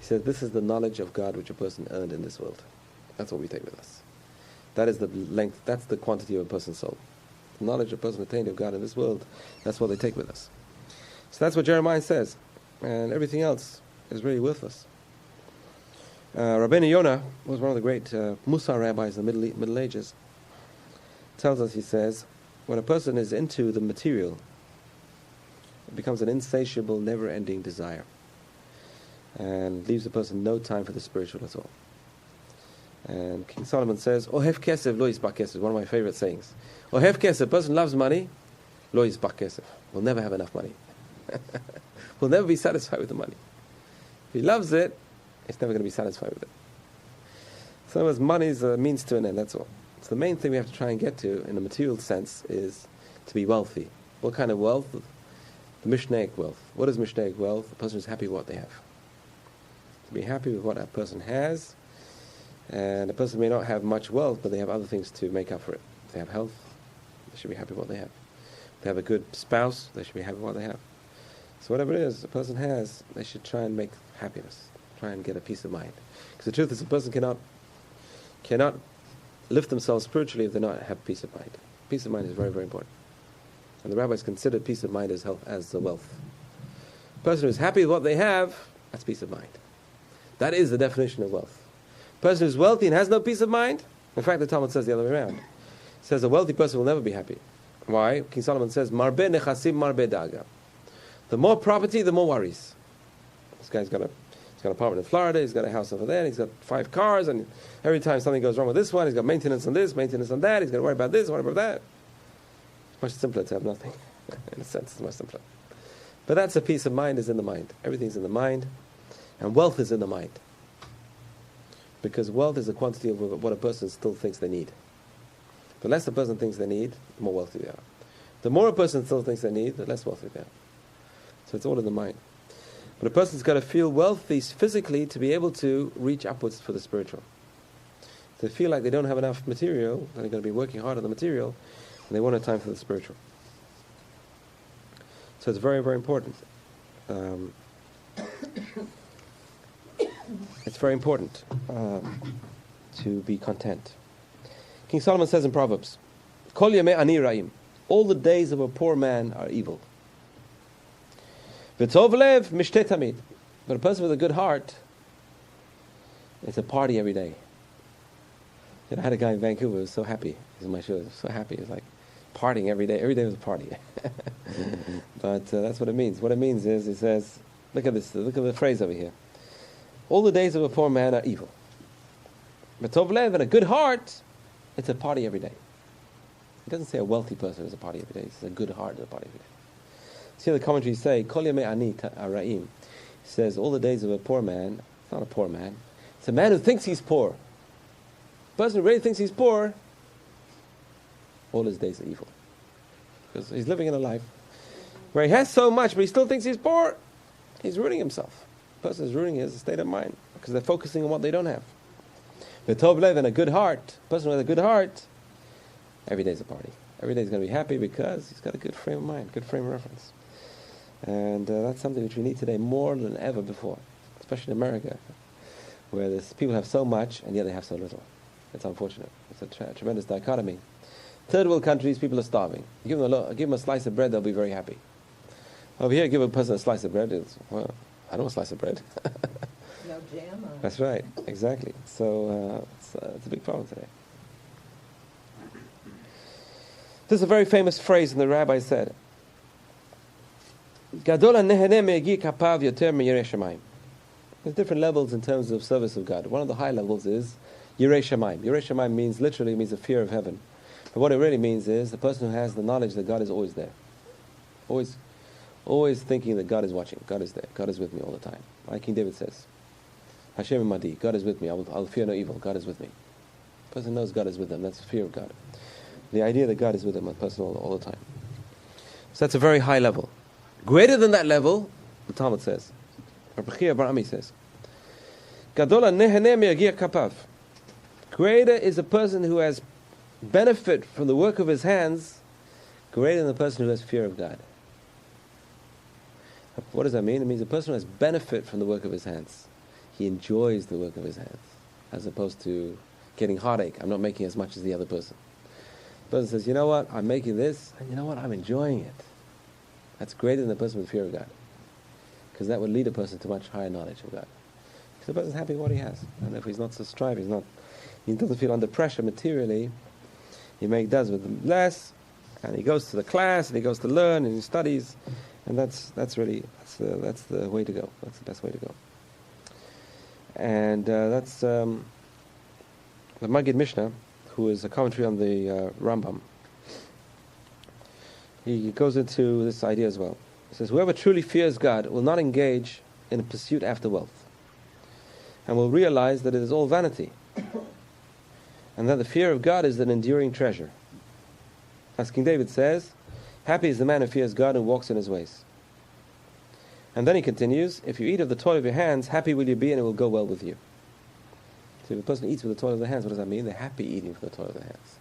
He says, this is the knowledge of God which a person earned in this world. That's what we take with us. That is the length, that's the quantity of a person's soul. The knowledge a person attained of God in this world, that's what they take with us. So that's what Jeremiah says. And everything else is really worthless. Rabbeinu Yonah was one of the great Musar rabbis in the Middle Ages. Tells us, he says, when a person is into the material, it becomes an insatiable, never-ending desire. And leaves the person no time for the spiritual at all. And King Solomon says, Ohev kesef lo yisbach kesef, one of my favorite sayings. Ohev kesef, a person loves money, lo yisbach kesef, will never have enough money. Will never be satisfied with the money. If he loves it, he's never going to be satisfied with it. So in other words, money is a means to an end, that's all. So the main thing we have to try and get to, in a material sense, is to be wealthy. What kind of wealth? The Mishnaic wealth. What is Mishnaic wealth? A person is happy with what they have. To be happy with what a person has. And a person may not have much wealth, but they have other things to make up for it. If they have health, they should be happy with what they have. If they have a good spouse, they should be happy with what they have. So whatever it is a person has, they should try and make happiness. Try and get a peace of mind. Because the truth is, a person cannot lift themselves spiritually if they not have peace of mind. Peace of mind is very, very important. And the rabbis consider peace of mind as the wealth. A person who is happy with what they have, that's peace of mind. That is the definition of wealth. A person who is wealthy and has no peace of mind, in fact the Talmud says the other way around. It says a wealthy person will never be happy. Why? King Solomon says, Marbe nechasim marbe daga. The more property, the more worries. This guy's got He's got an apartment in Florida, he's got a house over there, and he's got 5 cars, and every time something goes wrong with this one, he's got maintenance on this, maintenance on that, he's got to worry about this, worry about that. It's much simpler to have nothing. In a sense, it's much simpler. But that's a peace of mind is in the mind. Everything's in the mind, and wealth is in the mind. Because wealth is a quantity of what a person still thinks they need. The less a person thinks they need, the more wealthy they are. The more a person still thinks they need, the less wealthy they are. So it's all in the mind. But a person's got to feel wealthy physically to be able to reach upwards for the spiritual. If they feel like they don't have enough material, then they're going to be working hard on the material, and they want a time for the spiritual. So it's very, very important. It's very important to be content. King Solomon says in Proverbs, Kol yamei ani ra'im, all the days of a poor man are evil. V'tov lev mishteh tamid, but a person with a good heart, it's a party every day. I had a guy in Vancouver who was so happy. He's in my show. So happy. He was like partying every day. Every day was a party. But that's what it means. What it means is, he says, look at this. Look at the phrase over here. All the days of a poor man are evil. V'tov lev, and a good heart, it's a party every day. It doesn't say a wealthy person is a party every day. It says a good heart is a party every day. See how the commentaries say, Kol yamei ani ra'im. He says, all the days of a poor man, it's not a poor man. It's a man who thinks he's poor. A person who really thinks he's poor, all his days are evil. Because he's living in a life where he has so much, but he still thinks he's poor. He's ruining himself. The person is ruining his state of mind because they're focusing on what they don't have. V'tov lev, and a good heart. A person with a good heart, every day's a party. Every day's going to be happy because he's got a good frame of mind, good frame of reference. And that's something which we need today more than ever before, especially in America, where people have so much and yet they have so little. It's unfortunate. It's a tremendous dichotomy. Third world countries, people are starving. You give them a slice of bread, they'll be very happy. Over here, give a person a slice of bread, it's, well, I don't want a slice of bread. No jam on it. That's right, exactly. So it's a big problem today. This is a very famous phrase, and the rabbi said, Gadol ha'neheneh me'yagi kapav yoter me'yirei shamayim. There's different levels in terms of service of God. One of the high levels is Yirei Shamayim. Yirei Shamayim literally means a fear of heaven. But what it really means is the person who has the knowledge that God is always there. Always thinking that God is watching. God is there. God is with me all the time. Like King David says, Hashem imadi, God is with me. I'll fear no evil. God is with me. The person knows God is with them. That's the fear of God. The idea that God is with them, a person all the time. So that's a very high level. Greater than that level, the Talmud says, Rabbi Chia Bar Ami says, Gadol ha'neheneh me'yagi kapav. Greater is a person who has benefit from the work of his hands, greater than the person who has fear of God. What does that mean? It means a person who has benefit from the work of his hands. He enjoys the work of his hands, as opposed to getting heartache. I'm not making as much as the other person. The person says, you know what, I'm making this, and you know what, I'm enjoying it. That's greater than the person with fear of God. Because that would lead a person to much higher knowledge of God. Because the person's happy with what he has. And if he's not so striving, he doesn't feel under pressure materially, he does with less, and he goes to the class, and he goes to learn, and he studies, and that's the way to go. That's the best way to go. And that's the Maggid Mishnah, who is a commentary on the Rambam. He goes into this idea as well. He says, whoever truly fears God will not engage in a pursuit after wealth, and will realize that it is all vanity, and that the fear of God is an enduring treasure. As King David says, happy is the man who fears God and walks in his ways. And then he continues, if you eat of the toil of your hands, happy will you be and it will go well with you. So if a person eats with the toil of their hands, what does that mean? They're happy eating from the toil of their hands.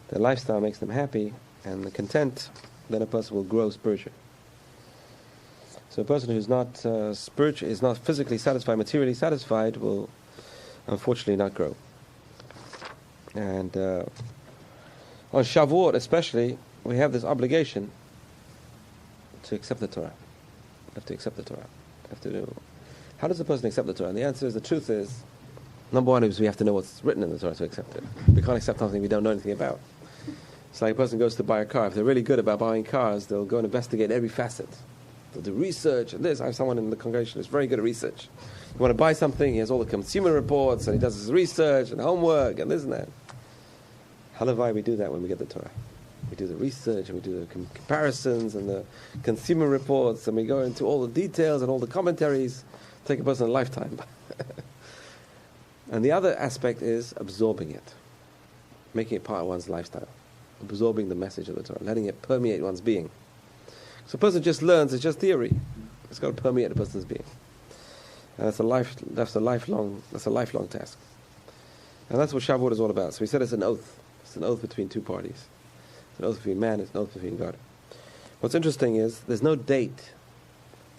Their lifestyle makes them happy and content, then a person will grow spiritually. So a person who's not spiritual, is not physically satisfied, materially satisfied, will unfortunately not grow. And on Shavuot especially, we have this obligation to accept the Torah. We have to accept the Torah. How does a person accept the Torah? And the answer is, the truth is, number one is we have to know what's written in the Torah to accept it. We can't accept something we don't know anything about. It's like a person goes to buy a car. If they're really good about buying cars, they'll go and investigate every facet. They'll do research and this. I have someone in the congregation who's very good at research. You want to buy something, he has all the consumer reports, and he does his research and homework and this and that. Halavai, we do that when we get the Torah. We do the research, and we do the comparisons and the consumer reports, and we go into all the details and all the commentaries. Take a person a lifetime. And the other aspect is absorbing it, making it part of one's lifestyle, absorbing the message of the Torah, letting it permeate one's being. So a person just learns, it's just theory. It's got to permeate a person's being. And that's a lifelong task. And that's what Shavuot is all about. So we said it's an oath. It's an oath between two parties. It's an oath between man, it's an oath between God. What's interesting is there's no date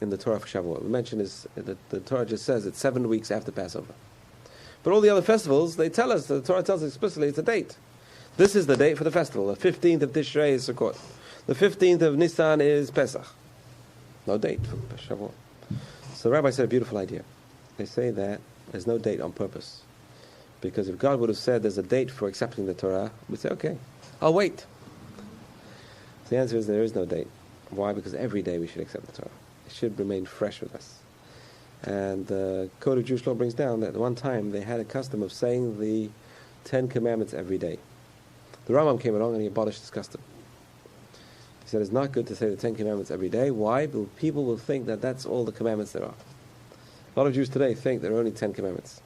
in the Torah for Shavuot. We mentioned is the Torah just says it's 7 weeks after Passover. But all the other festivals, they tell us, the Torah tells us explicitly it's a date. This is the date for the festival. The 15th of Tishrei is Sukkot. The 15th of Nisan is Pesach. No date for Shavuot. So the rabbi said a beautiful idea. They say that there's no date on purpose. Because if God would have said there's a date for accepting the Torah, we'd say, okay, I'll wait. So the answer is there is no date. Why? Because every day we should accept the Torah. It should remain fresh with us. And the Code of Jewish Law brings down that at one time they had a custom of saying the 10 Commandments every day. The Rambam came along and he abolished this custom. He said it's not good to say the 10 Commandments every day. Why? Because people will think that that's all the commandments there are. A lot of Jews today think there are only 10 commandments.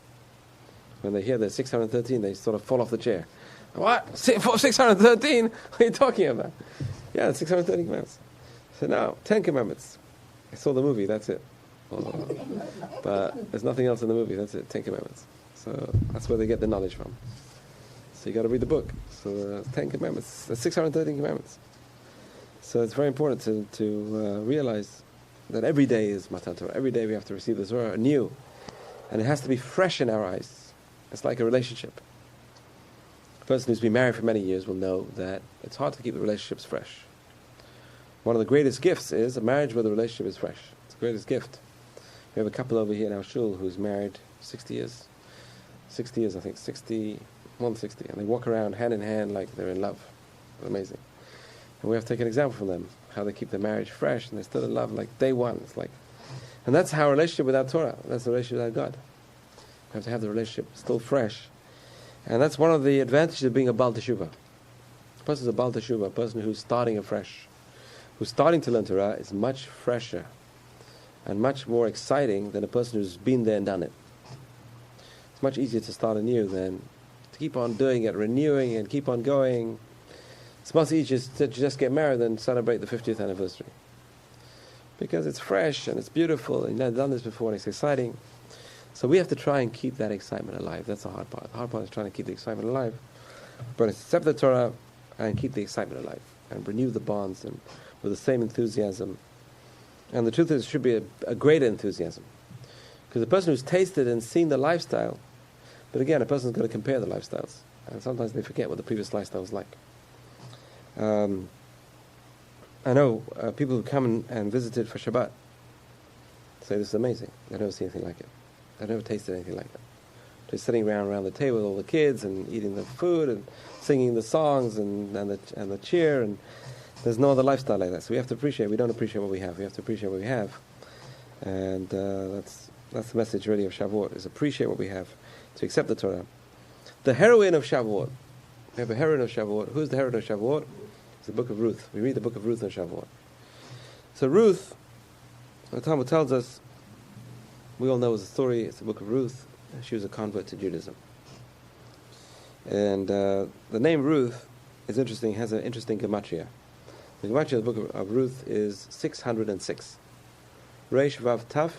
When they hear there's 613, they sort of fall off the chair. What? 613? What are you talking about? Yeah, 613 commandments. I said, no, 10 commandments. I saw the movie, that's it. But there's nothing else in the movie, that's it, 10 commandments. So that's where they get the knowledge from. So you got to read the book. So 10 commandments, 613 commandments. So it's very important to realize that every day is Matan Torah. Every day we have to receive the Torah anew. And it has to be fresh in our eyes. It's like a relationship. A person who's been married for many years will know that it's hard to keep the relationships fresh. One of the greatest gifts is a marriage where the relationship is fresh. It's the greatest gift. We have a couple over here in our shul who's married 60 years. 60 years, I think. 60, and they walk around hand in hand like they're in love. It's amazing. And we have to take an example from them, how they keep their marriage fresh and they're still in love like day one. It's like, and that's how a relationship without Torah. That's the relationship without God. We have to have the relationship still fresh. And that's one of the advantages of being a Baal Teshuvah. A person is a Baal Teshuvah, a person who's starting afresh, who's starting to learn Torah, is much fresher and much more exciting than a person who's been there and done it. It's much easier to start anew than to keep on doing it, renewing and keep on going. It's much easier to just get married than celebrate the 50th anniversary. Because it's fresh and it's beautiful and you've never done this before and it's exciting. So we have to try and keep that excitement alive. That's the hard part. The hard part is trying to keep the excitement alive. But accept the Torah and keep the excitement alive and renew the bonds and with the same enthusiasm. And the truth is, it should be a greater enthusiasm. Because the person who's tasted and seen the lifestyle, but again, a person's got to compare the lifestyles. And sometimes they forget what the previous lifestyle was like. I know people who come and visited for Shabbat say this is amazing. They've never seen anything like it. They've never tasted anything like it. Just sitting around the table with all the kids and eating the food and singing the songs and the cheer, and there's no other lifestyle like that. So we have to appreciate. We don't appreciate what we have. We have to appreciate what we have, and that's the message really of Shavuot: is appreciate what we have, to accept the Torah. The heroine of Shavuot. We have a heroine of Shavuot. Who's the heroine of Shavuot? It's the book of Ruth. We read the book of Ruth on Shavuot. So Ruth, the Talmud tells us, we all know the story. It's the book of Ruth. She was a convert to Judaism. And the name Ruth is interesting, has an interesting gematria. The gematria of the book of Ruth is 606. Reish, Vav, Taf.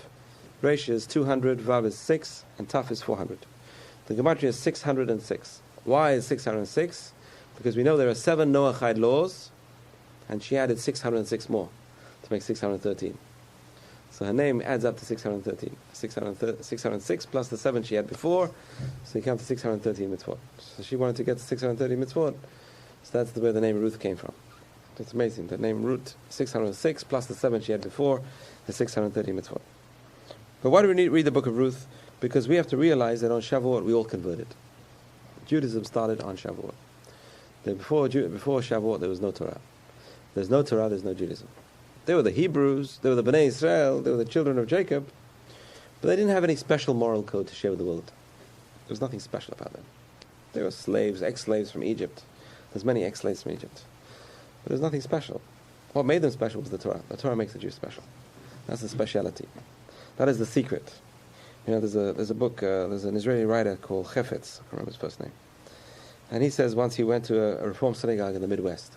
Reish is 200, Vav is 6, and Taf is 400. The gematria is 606. Why is 606? Because we know there are 7 Noahide laws, and she added 606 more to make 613. So her name adds up to 613. 606 plus the 7 she had before, so you come to 613 mitzvot. So she wanted to get to 613 mitzvot, so that's where the name Ruth came from. It's amazing. The name Ruth, 606 plus the 7 she had before, the 630 mitzvot. But why do we need to read the book of Ruth? Because we have to realize that on Shavuot we all converted. Judaism started on Shavuot. Before Shavuot there was no Torah. There's no Torah, there's no Judaism. They were the Hebrews, they were the Bnei Israel, they were the children of Jacob. But they didn't have any special moral code to share with the world. There was nothing special about them. They were slaves, ex-slaves from Egypt. There's many ex-slaves from Egypt. But there's nothing special. What made them special was the Torah. The Torah makes the Jew special. That's the speciality. That is the secret. There's a book, there's an Israeli writer called Chefetz, I can't remember his first name. And he says once he went to a Reform synagogue in the Midwest.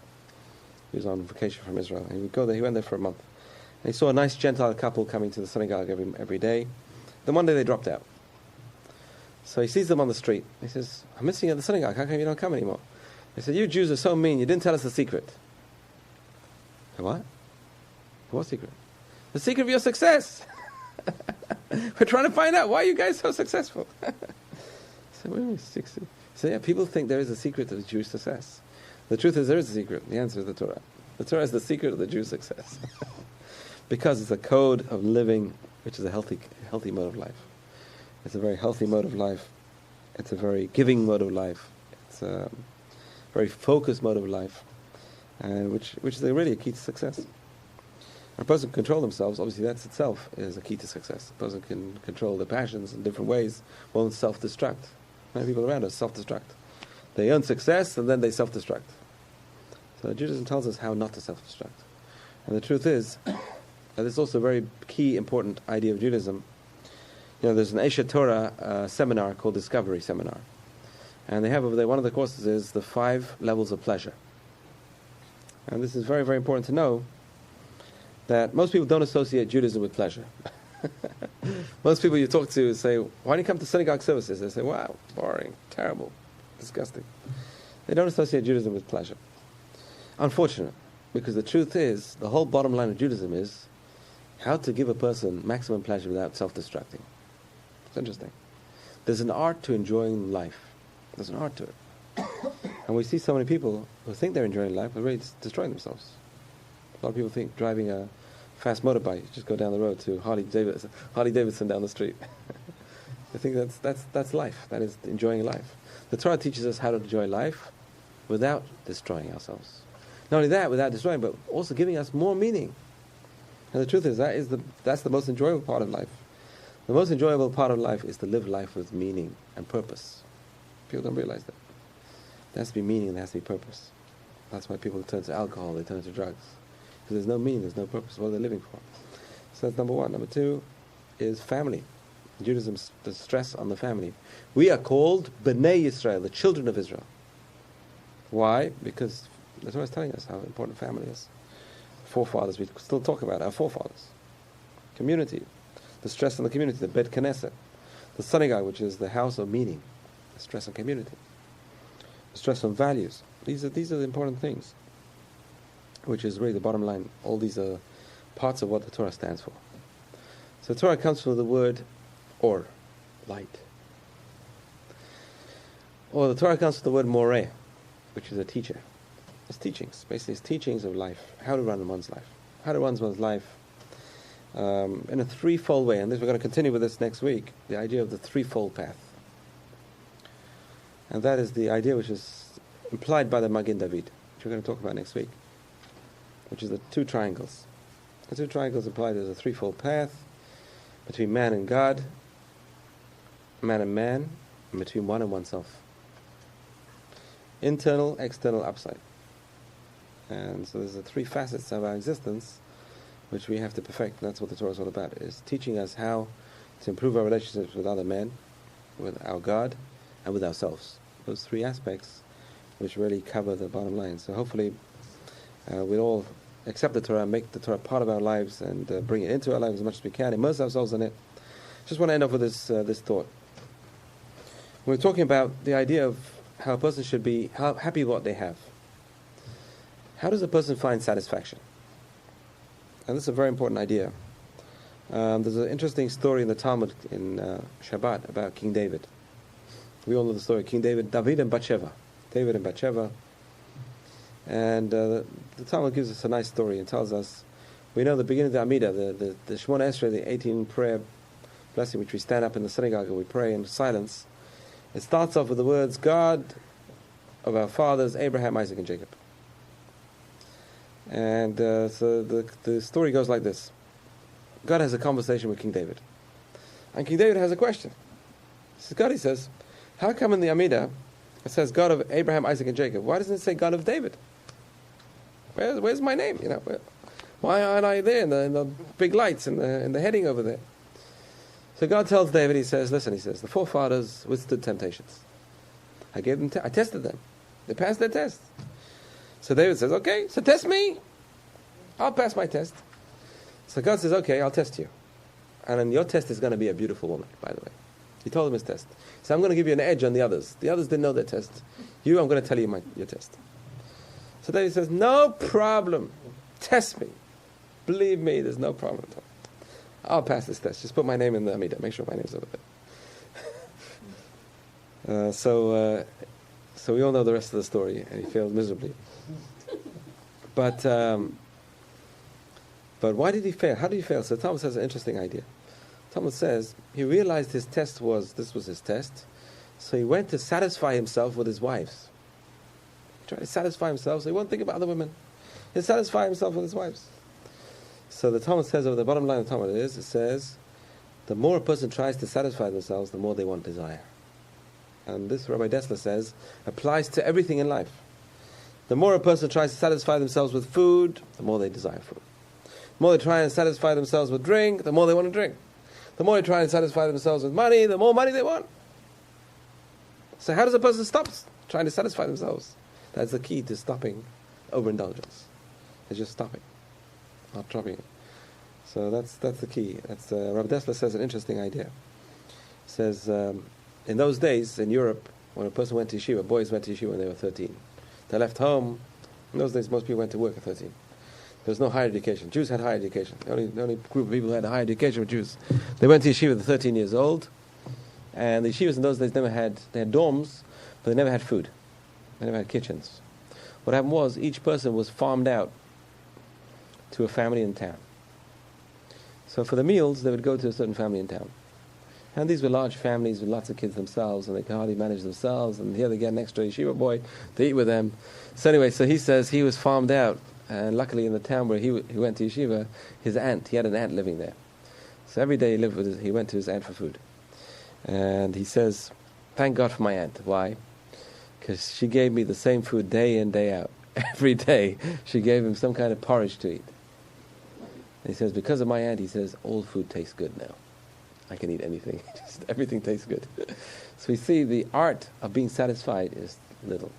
He was on vacation from Israel. And he would go there, he went there for a month. And he saw a nice Gentile couple coming to the synagogue every day. Then one day they dropped out. So he sees them on the street. He says, I'm missing you at the synagogue. How come you don't come anymore? They said, you Jews are so mean. You didn't tell us the secret. What? What secret? The secret of your success. We're trying to find out why you guys so successful. So, wait a minute, 60. So yeah, people think there is a secret of Jewish success. The truth is there is a secret. The answer is the Torah. The Torah is the secret of the Jewish success. Because it's a code of living, which is a healthy mode of life. It's a very healthy mode of life. It's a very giving mode of life. It's a very focused mode of life, and which is really a key to success. A person can control themselves. Obviously, that itself is a key to success. A person can control their passions in different ways. Won't self-destruct. Many people around us self-destruct. They earn success and then they self-destruct. So Judaism tells us how not to self-destruct. And the truth is, and this is also a very key, important idea of Judaism. There's an Eshet Torah seminar called Discovery Seminar. And they have over there, one of the courses is the 5 levels of pleasure. And this is very, very important to know that most people don't associate Judaism with pleasure. Most people you talk to say, why do you come to synagogue services? They say, wow, boring, terrible, disgusting. They don't associate Judaism with pleasure. Unfortunate, because the truth is, the whole bottom line of Judaism is how to give a person maximum pleasure without self-destructing. It's interesting. There's an art to enjoying life. There's an art to it. And we see so many people who think they're enjoying life, but really destroying themselves. A lot of people think driving a fast motorbike, just go down the road to Harley Davidson down the street. I think that's life. That is enjoying life. The Torah teaches us how to enjoy life without destroying ourselves. Not only that, without destroying, but also giving us more meaning. And the truth is, that's the most enjoyable part of life. The most enjoyable part of life is to live life with meaning and purpose. People don't realize that. There has to be meaning and there has to be purpose. That's why people turn to alcohol, they turn to drugs. Because there's no meaning, there's no purpose. What are they living for? So that's number one. Number two is family. Judaism, the stress on the family. We are called B'nai Yisrael, the children of Israel. Why? Because the Torah is telling us how important family is. Forefathers, we still talk about our forefathers. Community. The stress on the community, the Bet Knesset. The synagogue, which is the house of meaning. The stress on community. The stress on values. These are the important things. Which is really the bottom line. All these are parts of what the Torah stands for. So the Torah comes from the word or, light. Or the Torah comes from the word moreh, which is a teacher. It's teachings. Basically, it's teachings of life. How to run one's life. How to run one's life in a threefold way. And we're going to continue with this next week. The idea of the threefold path. And that is the idea which is implied by the Magen David, which we're going to talk about next week. Which is the 2 triangles. The 2 triangles implied as a threefold path between man and God, man, and between one and oneself. Internal, external, upside. And so there's the 3 facets of our existence which we have to perfect. And that's what the Torah is all about. It's teaching us how to improve our relationships with other men, with our God, and with ourselves. Those 3 aspects which really cover the bottom line. So hopefully we'll all accept the Torah, make the Torah part of our lives, and bring it into our lives as much as we can, immerse ourselves in it. Just want to end off with this thought. We're talking about the idea of how a person should be happy with what they have. How does a person find satisfaction? And this is a very important idea. There's an interesting story in the Talmud in Shabbat about King David. We all know the story of King David, David and Bathsheba. David and Bathsheba. And the Talmud gives us a nice story and tells us, we know the beginning of the Amidah, the Shemona Esrei, the 18 prayer blessing, which we stand up in the synagogue and we pray in silence. It starts off with the words, God of our fathers, Abraham, Isaac, and Jacob. And so the story goes like this. God has a conversation with King David. And King David has a question. He says, God, he says, how come in the Amidah it says God of Abraham, Isaac, and Jacob? Why doesn't it say God of David? Where's my name? Why aren't I there in the big lights in the heading over there? So God tells David, he says, listen, he says, the forefathers withstood temptations. I gave them, I tested them. They passed their test. So David says, okay, so test me. I'll pass my test. So God says, okay, I'll test you. And then your test is going to be a beautiful woman, by the way. He told him his test. So I'm going to give you an edge on the others. The others didn't know their test. I'm going to tell you your test. So David says, no problem. Test me. Believe me, there's no problem at all. I'll pass this test. Just put my name in the Amidah. Make sure my name's over there. So we all know the rest of the story, and he failed miserably. But why did he fail? How did he fail? So Thomas has an interesting idea. Thomas says he realized this was his test, so he went to satisfy himself with his wives. He tried to satisfy himself, so he won't think about other women. He'll satisfy himself with his wives. So the Talmud says, over the bottom line of the Talmud it says, the more a person tries to satisfy themselves, the more they want desire. And this, Rabbi Dessler says, applies to everything in life. The more a person tries to satisfy themselves with food, the more they desire food. The more they try and satisfy themselves with drink, the more they want to drink. The more they try and satisfy themselves with money, the more money they want. So how does a person stop trying to satisfy themselves? That's the key to stopping overindulgence. It's just stopping, not dropping it. So that's the key. Rabbi Dessler says an interesting idea. He says, in those days in Europe, when a person went to yeshiva, boys went to yeshiva when they were 13. They left home. In those days, most people went to work at 13. There was no higher education. Jews had higher education. The only group of people who had a higher education were Jews. They went to yeshiva at 13 years old, and the yeshivas in those days they had dorms, but they never had food. They never had kitchens. What happened was each person was farmed out to a family in town. So for the meals, they would go to a certain family in town. And these were large families with lots of kids themselves, and they could hardly manage themselves, and here they get an extra yeshiva boy to eat with them. So anyway, so he says he was farmed out, and luckily in the town where he went to yeshiva, he had an aunt living there. So every day he went to his aunt for food. And he says, thank God for my aunt. Why? Because she gave me the same food day in, day out. Every day she gave him some kind of porridge to eat. And he says, because of my aunt, he says, all food tastes good now. I can eat anything. Just everything tastes good. So we see the art of being satisfied is little.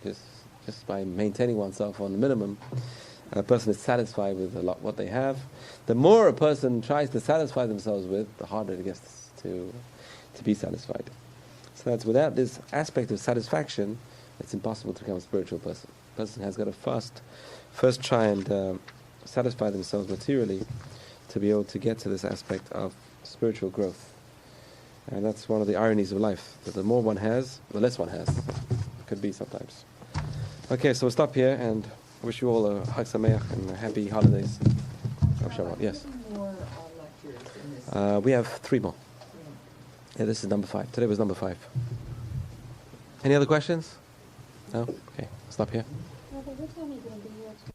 Just by maintaining oneself on the minimum, a person is satisfied with what they have. The more a person tries to satisfy themselves with, the harder it gets to be satisfied. So that's without this aspect of satisfaction, it's impossible to become a spiritual person. A person has got to first try and satisfy themselves materially to be able to get to this aspect of spiritual growth. And that's one of the ironies of life, that the more one has, the less one has. It could be sometimes. Okay, so we'll stop here and wish you all a Chag Sameach and happy holidays. Yes. More lectures in this. We have 3 more. Yeah, this is number 5. Today was number 5. Any other questions? No? Okay, stop here. What time are you going to be here